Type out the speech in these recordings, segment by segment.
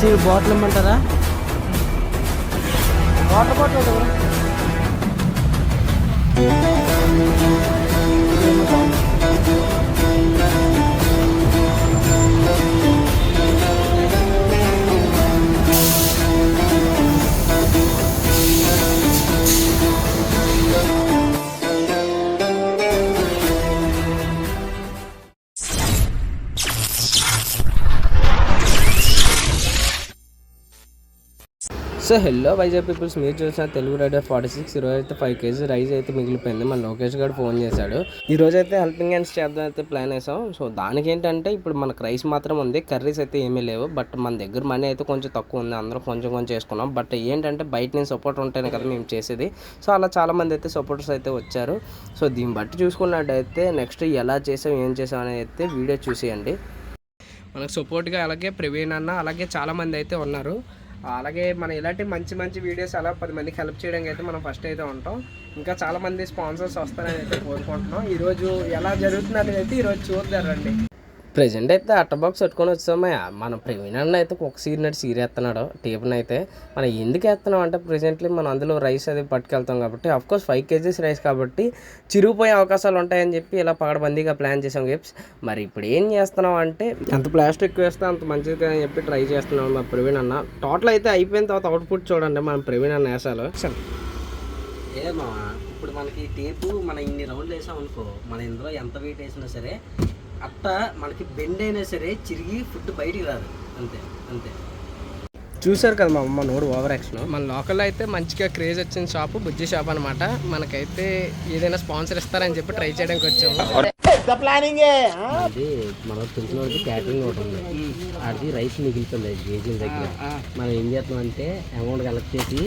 మంచి బాటిల్ ఇమ్మంటారా? Water bottle so hello Vizag peoples, మీరు చూసిన తెలుగు రైడర్ 46. ఈరోజు అయితే 5 kg రైస్ అయితే మిగిలిపోయింది. మన లోకేష్ గారు ఫోన్ చేశాడు. ఈరోజు అయితే హెల్పింగ్ హ్యాండ్స్ చేద్దాం అయితే ప్లాన్ వేసాం. సో దానికి ఏంటంటే ఇప్పుడు మనకు రైస్ మాత్రం ఉంది, కర్రీస్ అయితే ఏమీ లేవు. బట్ మన దగ్గర మనీ అయితే కొంచెం తక్కువ ఉంది, అందరం కొంచెం కొంచెం చేసుకున్నాం. బట్ ఏంటంటే బయట నేను సపోర్ట్ ఉంటేనే కదా మేము చేసేది. సో అలా చాలామంది అయితే సపోర్టర్స్ అయితే వచ్చారు. సో దీన్ని బట్టి చూసుకున్నట్టయితే నెక్స్ట్ ఎలా చేసాం ఏం చేసాం అనేది అయితే వీడియో చూసేయండి. మనకు సపోర్ట్గా అలాగే ప్రవీణ్ అన్న అలాగే చాలామంది అయితే ఉన్నారు. అలాగే మనం ఇలాంటి మంచి మంచి వీడియోస్ అలా 10 మందికి హెల్ప్ చేయడానికి అయితే మనం ఫస్ట్ అయితే ఉంటాం. ఇంకా చాలామంది స్పాన్సర్స్ వస్తారని అయితే కోరుకుంటున్నాం. ఈరోజు ఎలా జరుగుతుంది అనేది అయితే ఈరోజు చూద్దారండి. ప్రజెంట్ అయితే అట్ట బాక్స్ పెట్టుకొని వచ్చాము. మన ప్రవీణ్ అన్న అయితే ఒక సీర్ ఎత్తున్నాడు టీపుని అయితే. మనం ఎందుకు వేస్తున్నాం అంటే ప్రెజెంట్లీ మనం అందులో రైస్ అది పట్టుకెళ్తాం కాబట్టి, అఫ్కోర్స్ 5 kg రైస్ కాబట్టి చిరిగిపోయే అవకాశాలు ఉంటాయని చెప్పి ఇలా పగడబందీగా ప్లాన్ చేసాం గిప్స్. మరి ఇప్పుడు ఏం చేస్తున్నాం అంటే ఎంత ప్లాస్టిక్ వేస్తే అంత మంచిది అని చెప్పి ట్రై చేస్తున్నాం మా ప్రవీణ్ అన్న. టోటల్ అయితే అయిపోయిన తర్వాత అవుట్పుట్ చూడండి మన ప్రవీణ్ అన్న వేసాలు. ఏమా ఇప్పుడు మనకి టేపు మనం ఇన్ని రౌండ్లు వేసాం అనుకో, మన ఇందులో ఎంత వెయిట్ వేసినా సరే అట్ట మనకి బెండ్ అయినా సరే చిరిగి ఫుడ్ బయటికి రాదు. అంతే అంతే. చూసారు కదా మా అమ్మ నోడు ఓవర్ యాక్షన్. మన లోకల్లో అయితే మంచిగా క్రేజ్ వచ్చిన షాపు బుజ్జి షాప్ అనమాట. మనకైతే ఏదైనా స్పాన్సర్ ఇస్తారని చెప్పి ట్రై చేయడానికి వచ్చాము. అది మనకు తెలిసిన వాళ్ళకి క్యాటరింగ్ ఒకటి ఉంది, అది రైస్ మిగిలిపోయింది 5 kg దగ్గర. మనం ఏం చేస్తాం అంటే అమౌంట్ కలెక్ట్ చేసి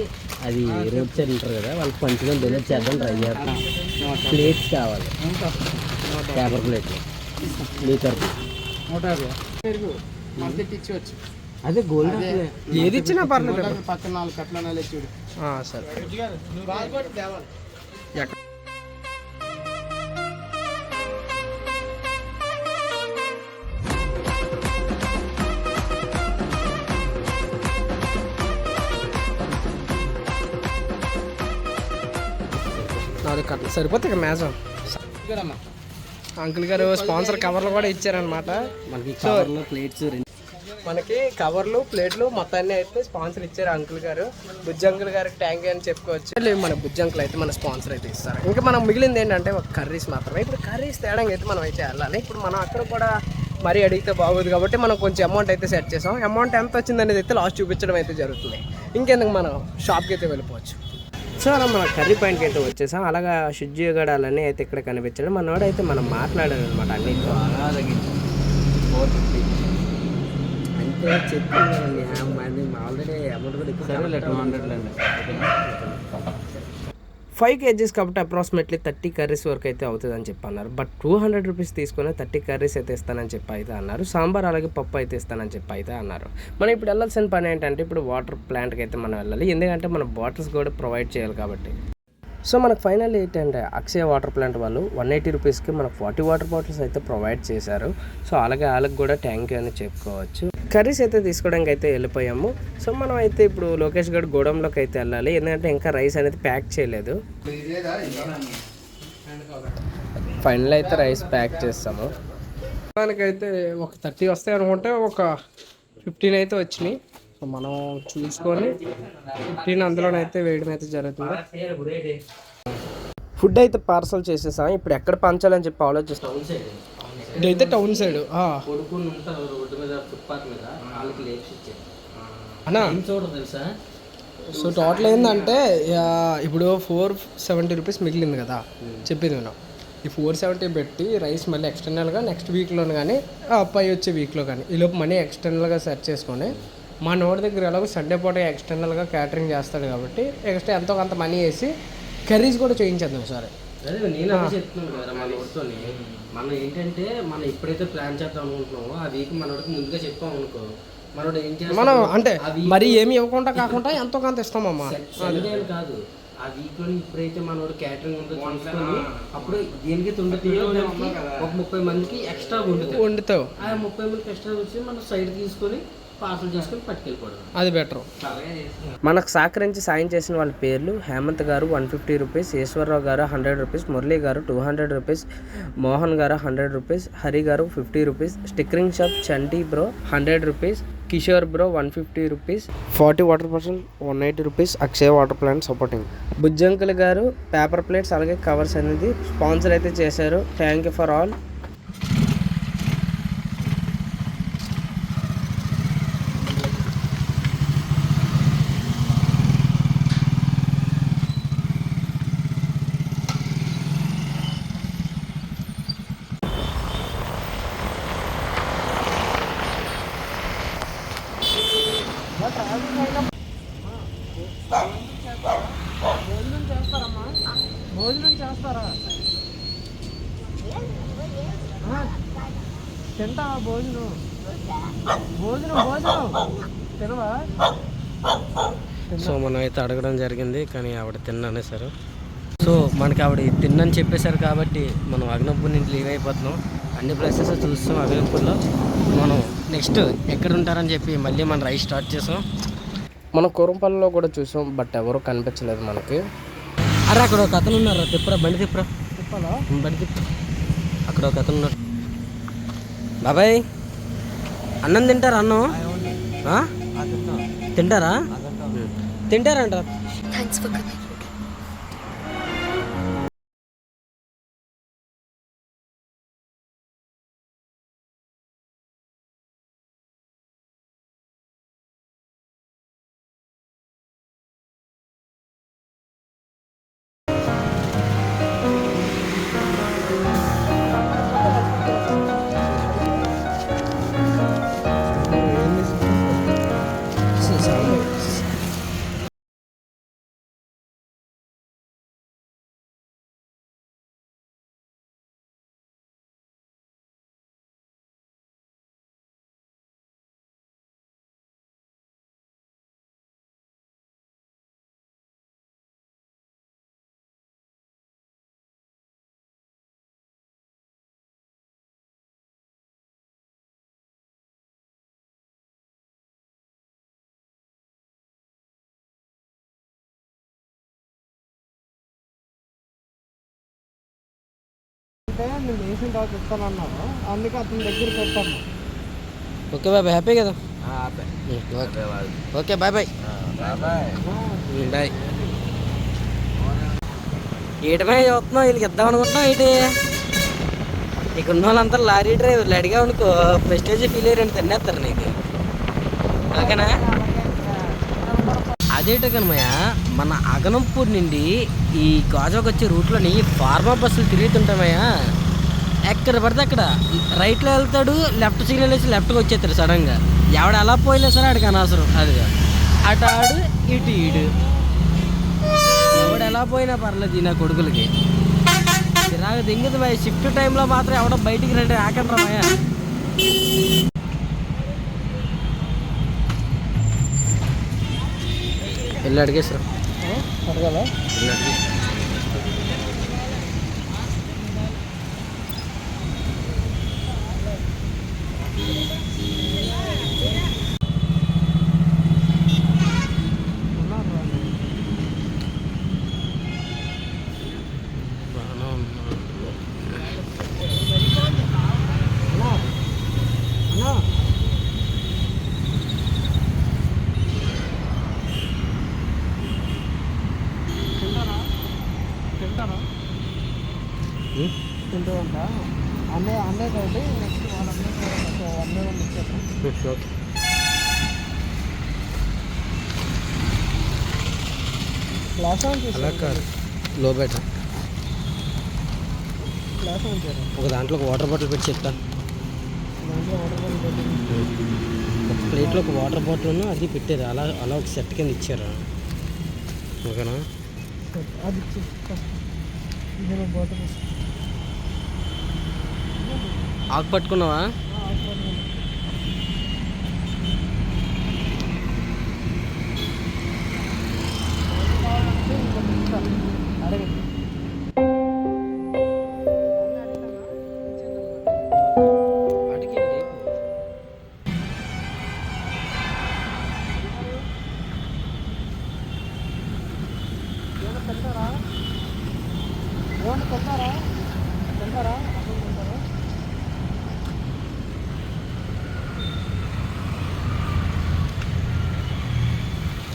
అది రోడ్ సైడ్ ఉంటారు కదా వాళ్ళకి పంచుకొని డొనేట్ చేద్దాం ట్రై చేస్తాం. ప్లేట్స్ కావాలి, పేపర్ ప్లేట్లు లీటర్ 150 ఇచ్చి అదే గోల్డ్ ఏది ఇచ్చినా పర్లేదు. పక్కన 4 కట్ల చూడు. సరే నాది కట్ల సరిపోతుంది ఇక మ్యాక్సిమం. అంకుల్ గారు స్పాన్సర్ కవర్లు కూడా ఇచ్చారనమాట. మనకి కవర్లు ప్లేట్స్ మనకి కవర్లు ప్లేట్లు మొత్తాన్ని అయితే స్పాన్సర్ ఇచ్చారు అంకుల్ గారు. బుజ్జి అంకుల్ గారికి థ్యాంక్ యూ అని చెప్పుకోవచ్చు. మన బుజ్జి అంకుల్ అయితే మన స్పాన్సర్ అయితే ఇస్తారు. ఇంకా మనం మిగిలింది ఏంటంటే ఒక కర్రీస్ మాత్రమే. ఇప్పుడు కర్రీస్ తేడానికి అయితే మనం అయితే వెళ్ళాలి. ఇప్పుడు మనం అక్కడ కూడా మరీ అడిగితే బాగోదు కాబట్టి మనం కొంచెం అమౌంట్ అయితే సెట్ చేసాం. అమౌంట్ ఎంత వచ్చింది అనేది అయితే లాస్ట్ చూపించడం అయితే జరుగుతుంది. ఇంకెందుకు మనం షాప్కి అయితే వెళ్ళిపోవచ్చు. సో అలా మన కర్రీ పాయింట్కి అయితే వచ్చేసాం. అలాగా షుజ్జిగడాలన్నీ అయితే ఇక్కడ కనిపించడం మనోడు అయితే మనం మాట్లాడాలి అనమాట. అన్నింటితో అంటే చెప్పిందండి ఆల్రెడీ అమౌంట్ కూడా ఎక్కువ 5 kgs కాబట్టి అప్రాక్సిమేట్లీ 30 కర్రీస్ వరకు అయితే అవుతుంది అని చెప్పి అన్నారు. బట్ 200 రూపీస్ తీసుకొని 30 కర్రీస్ అయితే ఇస్తానని చెప్పి అయితే అన్నారు. సాంబార్ అలాగే పప్పు అయితే ఇస్తానని చెప్పి అయితే అన్నారు. మనం ఇప్పుడు వెళ్ళాల్సిన పని ఏంటంటే ఇప్పుడు వాటర్ ప్లాంట్కి అయితే మనం వెళ్ళాలి. ఎందుకంటే మనం బాటిల్స్ కూడా ప్రొవైడ్ చేయాలి కాబట్టి. సో మనకు ఫైనల్ ఏంటంటే అక్షయ వాటర్ ప్లాంట్ వాళ్ళు 180 రూపీస్కి మనకు 40 వాటర్ బాటిల్స్ అయితే ప్రొవైడ్ చేశారు. సో అలాగే వాళ్ళకి కూడా థ్యాంక్ యూ అని చెప్పుకోవచ్చు. కర్రీస్ అయితే తీసుకోవడానికి అయితే వెళ్ళిపోయాము. సో మనం అయితే ఇప్పుడు లోకేష్ గడ్ గోడంలోకి అయితే వెళ్ళాలి. ఎందుకంటే ఇంకా రైస్ అనేది ప్యాక్ చేయలేదు. ఫైనల్ అయితే రైస్ ప్యాక్ చేస్తాము. దానికైతే ఒక 30 వస్తాయి అనుకుంటే ఒక 15 అయితే వచ్చినాయి. సో మనం చూసుకొని 15 అందులోనైతే వేయడం అయితే జరుగుతుంది. ఫుడ్ అయితే పార్సల్ చేసేసాం. ఇప్పుడు ఎక్కడ పంచాలని చెప్పి ఆలోచిస్తాం. ఇదైతే టౌన్ సైడ్ అన్నా. సో టోటల్ ఏంటంటే ఇప్పుడు 470 రూపీస్ మిగిలింది కదా చెప్పింది మనం. ఈ 470 పెట్టి రైస్ మళ్ళీ ఎక్స్టర్నల్గా నెక్స్ట్ వీక్లోనే కానీ పై వచ్చే వీక్లో కానీ ఈలోపు మనీ ఎక్స్టర్నల్గా సెర్చ్ చేసుకొని మా నోటి దగ్గర ఎలాగో సండే పూట ఎక్స్టర్నల్గా క్యాటరింగ్ చేస్తాడు కాబట్టి ఎక్స్ట్రా ఎంతో కొంత మనీ వేసి కర్రీస్ కూడా చేయించేద్దాం సరే. అదే నేను అదే చెప్తున్నాను కదా మన ఊరితో. మనం ఏంటంటే మనం ఎప్పుడైతే ప్లాన్ చేద్దాం అనుకుంటున్నామో ఆ వీక్ మనోడికి ముందుగా చెప్పాం అనుకో, మనోడు ఏం చేస్తాం మనం అంటే మరి ఏమి ఇవ్వకుండా కాకుండా ఎంతో కొంత ఇస్తామమ్మా. సండే కాదు, ఆ వీక్లో ఇప్పుడైతే మనోడు క్యాటరింగ్ ఉందో చూసుకొని అప్పుడు దేనికి తుండుతుందో ఒక 30 మందికి ఎక్స్ట్రా వండుతావు. ఆ 30 మందికి ఎక్స్ట్రా వచ్చి మనం సైడ్ తీసుకొని పార్సల్ చేసుకుని పట్టుకెళ్ళిపోవడం. అది బెటర్. మనకు సహకరించి సాయం చేసిన వాళ్ళ పేర్లు: హేమంత్ గారు 150 రూపీస్, ఈశ్వరరావు గారు 100 రూపీస్, మురళీ గారు 200 రూపీస్, మోహన్ గారు 100 రూపీస్, హరి గారు 50 rupees, stickering shop Chanti bro 100 rupees, Kishore bro 150 rupees, 40 water person 180 rupees, Akshay water plant supporting. బుజ్జంకుల్ గారు పేపర్ ప్లేట్స్ అలాగే కవర్స్ అనేది స్పాన్సర్ అయితే చేశారు. Thank you for all. భోజనం చేస్తారా? తింటావా భోజనం? తినవా? సో మనం అయితే అడగడం జరిగింది, కానీ ఆవిడ తిన్నానే సార్. సో మనకి ఆవిడ తిన్నని చెప్పేశారు కాబట్టి మనం అగ్నపూర్ నుంచి లీవ్ అయిపోతున్నాం. అన్ని ప్లేసెస్ చూస్తాం. అగ్నపూర్లో మనం నెక్స్ట్ ఎక్కడ ఉంటారని చెప్పి మళ్ళీ మనం రైడ్ స్టార్ట్ చేసాం. మనం కురంపల్లిలో కూడా చూసాం, బట్ ఎవరు కనిపించలేదు మనకి. అరే అక్కడ ఒక అతను ఉన్నారు, తిప్పరా బండి తిప్పరా. బండి తిప్ప. అక్కడ ఒక అతను ఉన్నారు. బాబాయ్ అన్నం తింటారా? అన్నం తింటారా? తింటారంట. అంటే నేను వేసిన తర్వాత ఇస్తానన్నాను, అందుకే అతని దగ్గర పెట్టాను. ఓకే బాయ్, హ్యాపీ కదా? Okay bye bye bye. ఏటమే చూస్తున్నావు, వీళ్ళకి ఇద్దాం అనుకుంటున్నావు ఏంటి? ఇక్కడ ఉన్న వాళ్ళంతా లారీ డ్రైవర్లు అడిగా అనుకో ప్రెస్టేజ్ ఫీల్ అయ్యారంటే తినేస్తారు నీకు. ఓకేనా? అదేట కనమయ్య, మన అగనంపూర్ నుండి ఈ గాజాకు వచ్చే రూట్లోని ఫార్మా బస్సులు తిరుగుతుంటామయ్యా. ఎక్కడ పడితే అక్కడ రైట్లో వెళ్తాడు, లెఫ్ట్ సిగ్నల్ వేసి లెఫ్ట్కి వచ్చేస్తాడు సడన్గా. ఎవడు ఎలా పోయినా సరే ఆడికి అనవసరం. అదిగా అటు ఆడు ఇటు ఈడు, ఎవడు ఎలా పోయినా పర్లేదు నా కొడుకులకి. ఇలాగ దింగదు భయ. షిఫ్ట్ టైంలో మాత్రం ఎవడో బయటికి రండి ఆకండి రామయ్య. వెళ్ళి అడిగేసారు. అడగాల వెళ్ళి అడిగి తింటూ ఉంటా. అన్నయ్య కాబట్టి నెక్స్ట్ అన్నయ్య ఇచ్చేస్తాం. క్లాస్ ఆన్ చేసి అలా కాదు, లో బెటర్ క్లాస్ ఆన్ చేయాలి. ఒక దాంట్లో ఒక వాటర్ బాటిల్ పెట్టి చెప్తాను. దాంట్లో వాటర్ బాటిల్ పెట్టి ఒక ప్లేట్లో ఒక వాటర్ బాటిల్ అది పెట్టారు. అలా అలా ఒక సెట్ కింద ఇచ్చారు. ఓకేనా? అది ఇచ్చి బాటిల్ ఆకు పట్టుకున్నావా?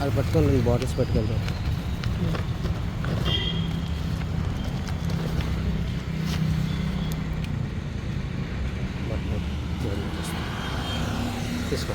అది పట్టుకొని రెండు బాటిల్స్ పట్టుకెళ్తాం. తీసుకో.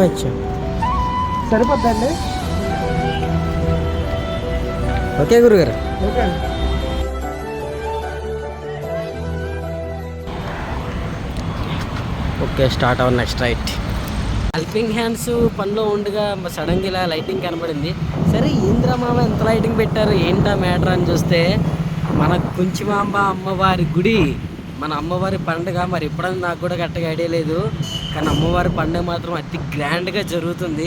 ఇచ్చాం. సరిపోద్దండి. ఓకే గురుగారు. ఓకే అండి. Okay, start our next right. Helping hands పనిలో ఉండగా సడన్గా ఇలా లైటింగ్ కనబడింది. సరే ఏంద్రా మామ ఎంత లైటింగ్ పెట్టారు ఏంటా మ్యాటర్ అని చూస్తే మన కుంచిమాంబ అమ్మవారి గుడి, మన అమ్మవారి పండుగ. మరి ఎప్పుడైనా నాకు కూడా గట్టగా ఐడియా లేదు, కానీ అమ్మవారి పండుగ మాత్రం అతి గ్రాండ్గా జరుగుతుంది.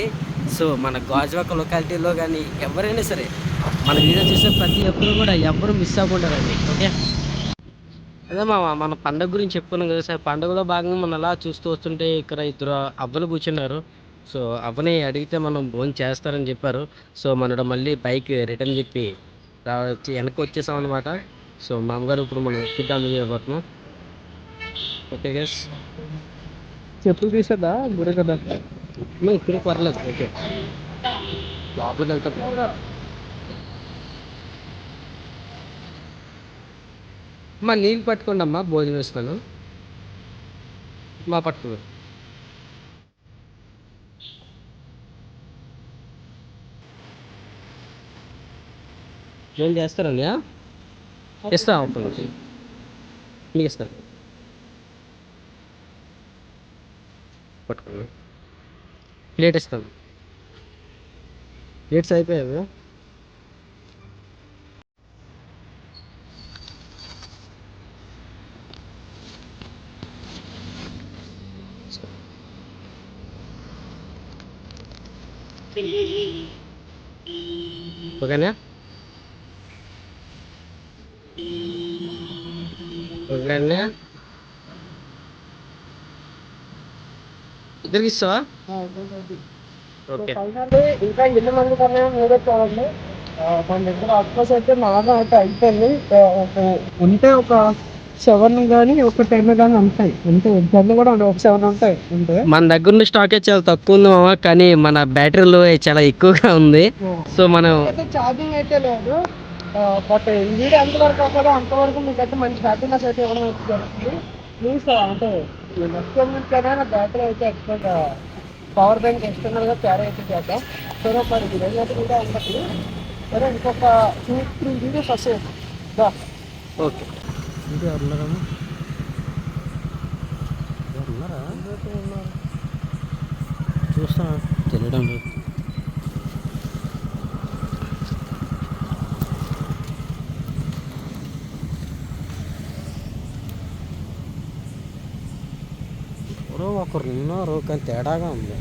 సో మన గాజువాక లొకాలిటీలో కానీ ఎవరైనా సరే మన వీడియో చూసే ప్రతి ఒక్కరు కూడా ఎవరు మిస్ అవ్వకుంటారండి. ఓకే, అదే మన పండుగ గురించి చెప్పుకున్నాం కదా సార్. పండుగలో భాగంగా మనం అలా చూస్తూ వస్తుంటే ఇక్కడ ఇద్దరు అవ్వలు కూర్చున్నారు. సో అవ్వని అడిగితే మనం భోజనం చేస్తారని చెప్పారు. సో మనడు మళ్ళీ బైక్ రిటర్న్ చెప్పి వెనక్కి వచ్చేసాం అనమాట. సో మా అమ్మగారు ఇప్పుడు మనం ఫుడ్ అందజేయబోతున్నాం. ఓకే గైస్, చెప్పులు తీసేదా గుడి కదా. ఇప్పుడు పర్లేదు. ఓకే, లోపలికి వెళ్తాం. అమ్మా నీళ్ళు పట్టుకోండి అమ్మా, భోజనం వేస్తాను. మా పట్టుకో. ఏం చేస్తారండి? ఇస్తా మీకు ఇస్తాను. పట్టుకోండి, ప్లేట్ ఇస్తాను. ప్లేట్స్ అయిపోయావు. ఓకేనా? ఓకేనా, ఇద్దరికి ఇస్తావా? ఓకే, ఇంకా ఎన్ని మంది కన్నా మీరే చూడండి. మన దగ్గర అడ్రస్ అయితే బాగా అయితే అయిపోయింది. ఉంటే ఒక 7 కానీ ఒక 10 కానీ ఉంటాయి. ఉంటే 10 కూడా ఉంటాయి, ఒక 7 ఉంటాయి. ఉంటే మన దగ్గర ఉన్న స్టాకే చాలా తక్కువ ఉంది మామ, కానీ మన బ్యాటరీలో చాలా ఎక్కువగా ఉంది. సో మనం అయితే ఛార్జింగ్ అయితే లేదు. బట్ వీడియో ఎంతవరకు అవుతుందో అంతవరకు మీకైతే మంచి హ్యాపీనెస్ అయితే ఇవ్వడం అయితే జరుగుతుంది. ప్లీజ్ అంటే నెక్స్ట్ నుంచి అయినా బ్యాటరీ అయితే ఎక్స్పెక్ట్ పవర్ బ్యాంక్ ఎక్స్టర్నల్గా క్యారీ అయితే చేద్దాం. సరే మరి ఇది అయితే కూడా ఉండదు. సరే ఇంకొక 2-3 వీడియోస్ వస్తాయి. ఓకే. ఇంకా ఉన్నారా? చూస్తా తెలియడం లేదు. ఎవరో ఒకరు ఉన్నారు కానీ తేడాగా ఉంది.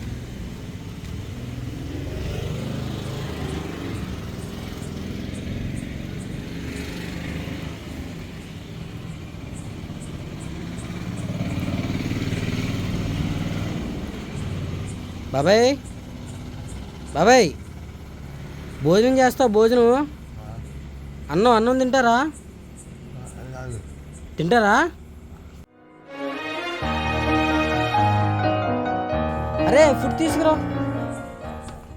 బాబాయ్, బాబాయ్ భోజనం చేస్తావు? భోజనం అన్నం తింటారా? తింటారా? అరే ఫుడ్ తీసుకురా,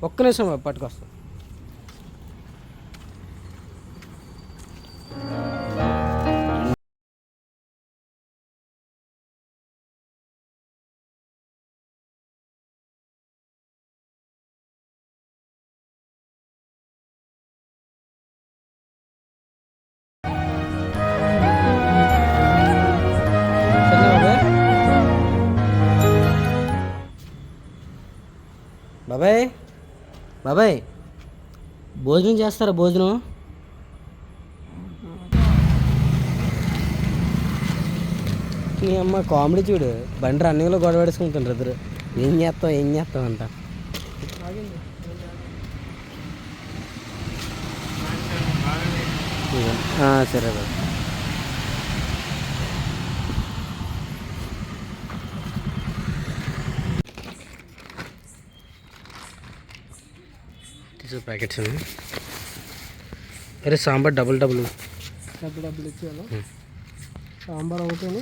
ఒక్క నిమిషం పట్టుకొస్తా. బాబాయ్, బాబాయ్ భోజనం చేస్తారా? భోజనం నీ అమ్మ కామెడీ చూడు, బండి రన్నింగ్లో గొడవ పడేసుకుంటుండ్రు ఇద్దరు. ఏం చేస్తావు అంట. సరే బాబు. ప్యాకెట్స్ అరే సాంబార్ డబుల్ డబ్బులు ఇచ్చేయాలా? సాంబార్ ఒకటి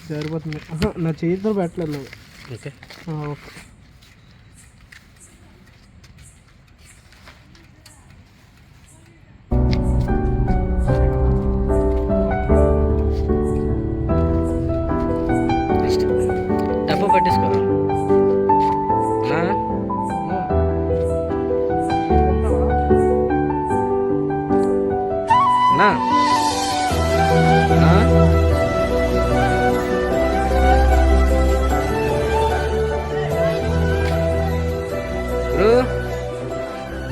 సరిపోతుంది. నా చేతితో పెట్టలేదు నువ్వు. Okay okay. డబ్బా పట్టేసుకో.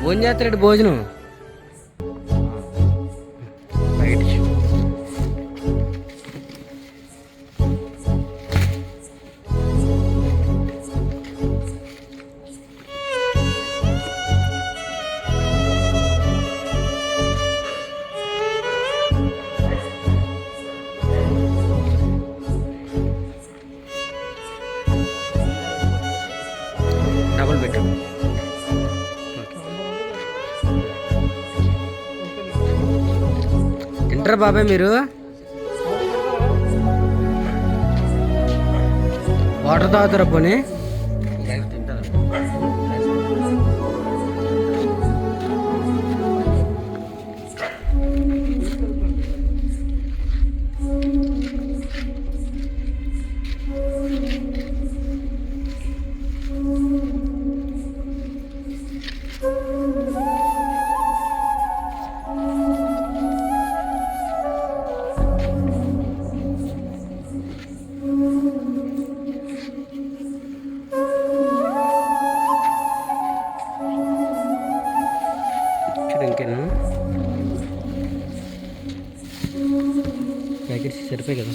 భోజనం చేస్తాడు. భోజనం బయట డబుల్ పెట్టు. తింటారా బాబాయ్ మీరు? వాటర్ తాగుతారా పోనీ? ఇంకేనా ప్యాకెట్స్ సరిపోయి కదా?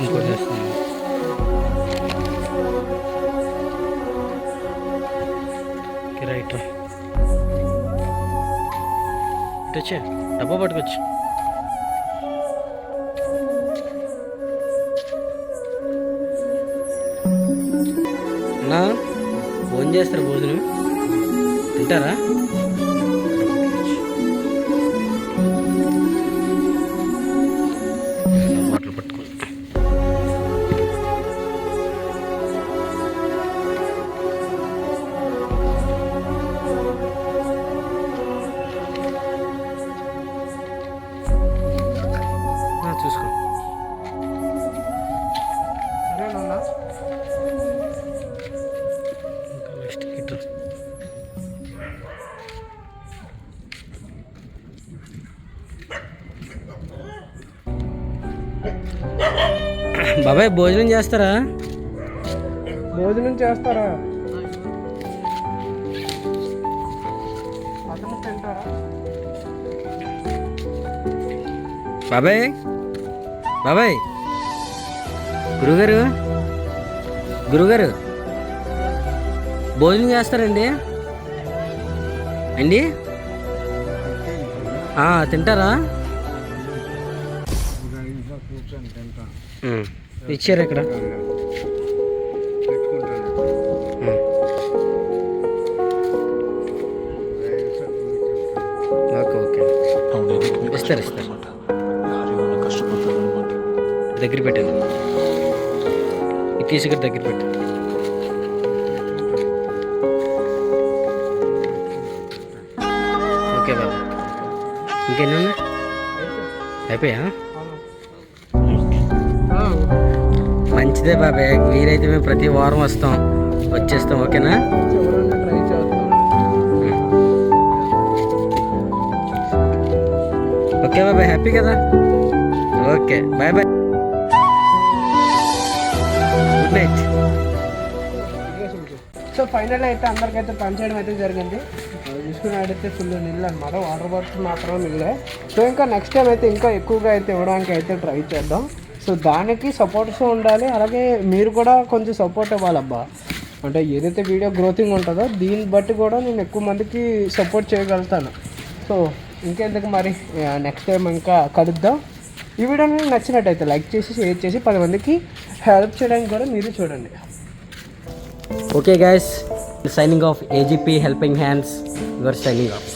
ఇంకోటి వేస్తాను. రైట్ వచ్చే డబ్బా పట్టుకొచ్చు. నా ఫోన్ చేస్తారు, భోజనం తింటారా? వాటర్ పట్టుకో. చూసుకో. బాబాయ్ భోజనం చేస్తారా? భోజనం చేస్తారా? బాబాయ్ బాబాయ్ గురుగారు గురుగారు భోజనం చేస్తారండి అండి? తింటారా? ఇచ్చారు ఇక్కడ. ఓకే ఓకే ఇస్తారు. దగ్గర పెట్టండి. ఇది తీసుకుని దగ్గర పెట్టండి. ఓకే బాబా. ఇంకెన్ని ఉన్నాయి? అయిపోయా? మంచిదే బాబాయ్. వీలైతే మేము ప్రతి వారం వచ్చేస్తాం. ఓకేనా? ఓకే బాబాయ్. హ్యాపీ కదా? Okay bye bye. Good night. So final అయితే అందరికైతే పనిచేయడం అయితే జరిగింది. చూసుకున్నట్టయితే ఫుల్ నీళ్ళు అనమాట, వాటర్ బాటిల్స్ మాత్రమే మిగిలాయి. సో ఇంకా నెక్స్ట్ టైం అయితే ఇంకా ఎక్కువగా అయితే ఇవ్వడానికి అయితే ట్రై చేద్దాం. సో దానికి సపోర్ట్స్ ఉండాలి, అలాగే మీరు కూడా కొంచెం సపోర్ట్ ఇవ్వాలబ్బా. అంటే ఏదైతే వీడియో గ్రోతింగ్ ఉంటుందో దీన్ని బట్టి కూడా నేను ఎక్కువ మందికి సపోర్ట్ చేయగలుగుతాను. సో ఇంకెందుకు మరి, నెక్స్ట్ టైం ఇంకా కలుద్దాం. ఈ వీడియోని నచ్చినట్టయితే లైక్ చేసి షేర్ చేసి 10 మందికి హెల్ప్ చేయడానికి కూడా మీరు చూడండి. Okay guys, signing off. AGP Helping Hands, you are signing off.